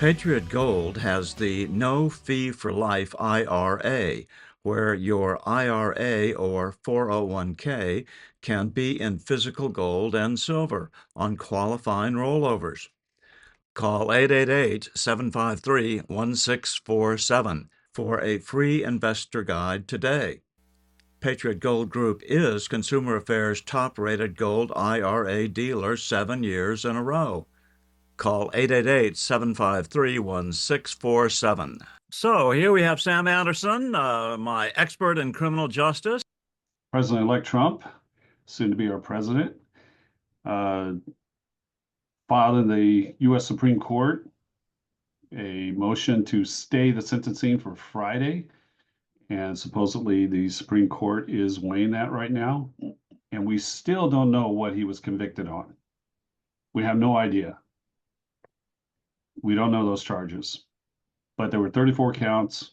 Patriot Gold has the no fee for life IRA, where your IRA or 401k can be in physical gold and silver on qualifying rollovers. Call 888-753-1647 for a free investor guide today. Patriot Gold Group is Consumer Affairs top-rated gold IRA dealer 7 years in a row. Call 888-753-1647. So here we have Sam Anderson, my expert in criminal justice. President-elect Trump, soon to be our president, filed in the U.S. Supreme Court a motion to stay the sentencing for Friday. And supposedly the Supreme Court is weighing that right now. And we still don't know what he was convicted on. We have no idea. We don't know those charges. But there were 34 counts,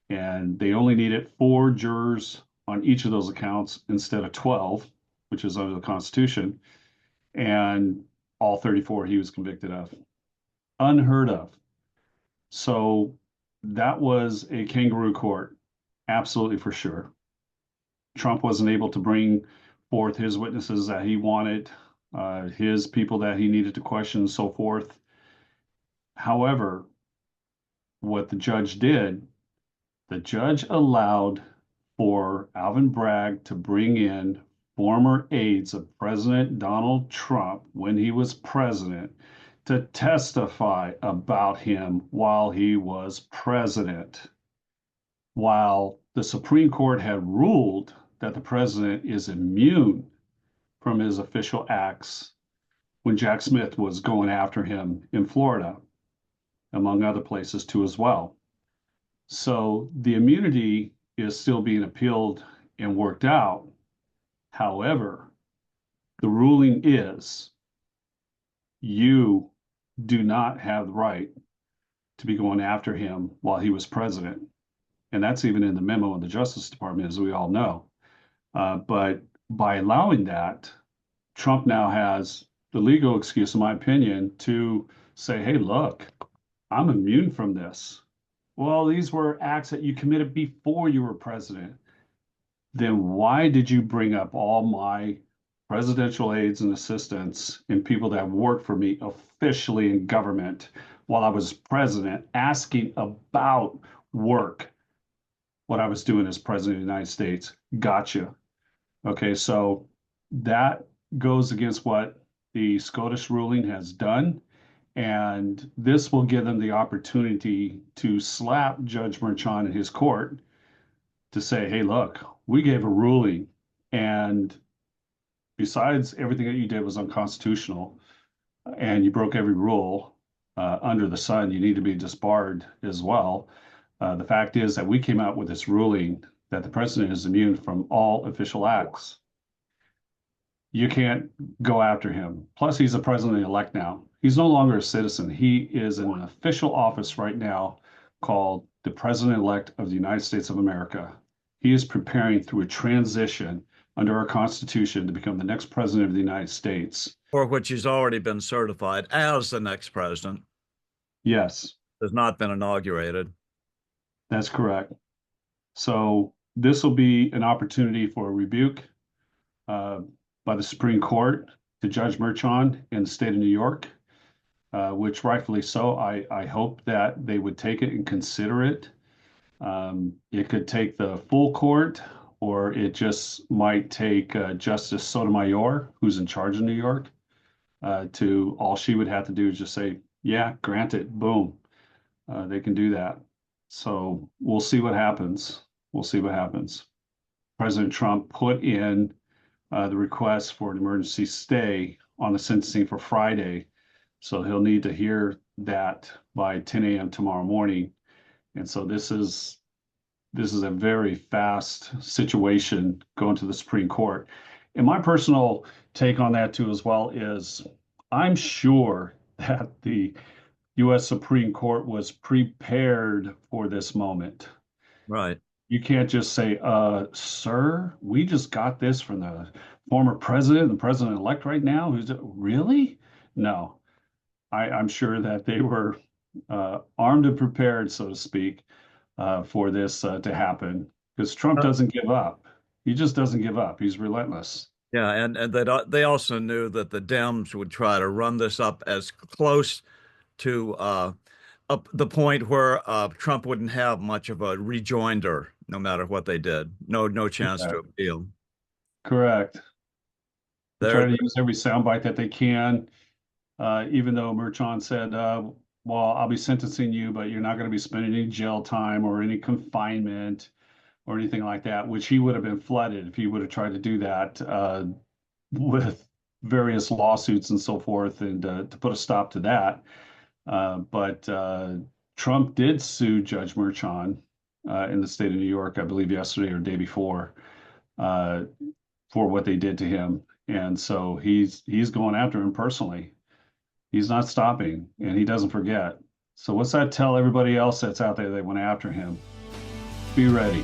and they only needed 4 jurors on each of those accounts instead of 12, which is under the Constitution. And all 34 he was convicted of. Unheard of. So that was a kangaroo court, absolutely for sure. Trump wasn't able to bring forth his witnesses that he wanted, his people that he needed to question, and so forth. However, what the judge did, the judge allowed for Alvin Bragg to bring in former aides of President Donald Trump when he was president to testify about him while he was president. While the Supreme Court had ruled that the president is immune from his official acts when Jack Smith was going after him in Florida, among other places too as well. So the immunity is still being appealed and worked out. However, the ruling is you do not have the right to be going after him while he was president. And that's even in the memo of the Justice Department, as we all know. But by allowing that, Trump now has the legal excuse, in my opinion, to say, hey, look, I'm immune from this. Well, these were acts that you committed before you were president. Then why did you bring up all my presidential aides and assistants and people that worked for me officially in government while I was president, asking about work, what I was doing as president of the United States? Gotcha. Okay, so that goes against what the Scottish ruling has done. And this will give them the opportunity to slap Judge Merchan in his court to say, hey, look, we gave a ruling, and besides everything that you did was unconstitutional, and you broke every rule under the sun, you need to be disbarred as well. The fact is that we came out with this ruling that the president is immune from all official acts. You can't go after him. Plus, he's a president-elect now. He's no longer a citizen. He is in an official office right now called the President-elect of the United States of America. He is preparing through a transition under our Constitution to become the next president of the United States. For which he's already been certified as the next president. Yes. Has not been inaugurated. That's correct. So this will be an opportunity for a rebuke by the Supreme Court to Judge Merchan in the state of New York, which rightfully so. I hope that they would take it and consider it. It could take the full court, or it just might take Justice Sotomayor, who's in charge of New York, to all she would have to do is just say, yeah, grant it, boom. They can do that. So we'll see what happens. We'll see what happens. President Trump put in the request for an emergency stay on the sentencing for Friday. So he'll need to hear that by 10 a.m. tomorrow morning. And so this is a very fast situation going to the Supreme Court. And my personal take on that too as well is I'm sure that the U.S. Supreme Court was prepared for this moment. Right. You can't just say, sir, we just got this from the former president, the president-elect right now. Really? No. I'm sure that they were armed and prepared, so to speak, for this to happen, because Trump doesn't give up. He just doesn't give up. He's relentless. Yeah, and they also knew that the Dems would try to run this up as close to up the point where Trump wouldn't have much of a rejoinder, no matter what they did. No chance to Correct. appeal. Correct. They There, try to use every soundbite that they can, even though Merchan said, well, I'll be sentencing you, but you're not going to be spending any jail time or any confinement or anything like that, which he would have been flooded if he would have tried to do that with various lawsuits and so forth, and to put a stop to that. But Trump did sue Judge Merchan in the state of New York, I believe yesterday or day before, uh, for what they did to him. And so he's going after him personally. He's not stopping, and he doesn't forget. So what's that tell everybody else that's out there that went after him? Be ready.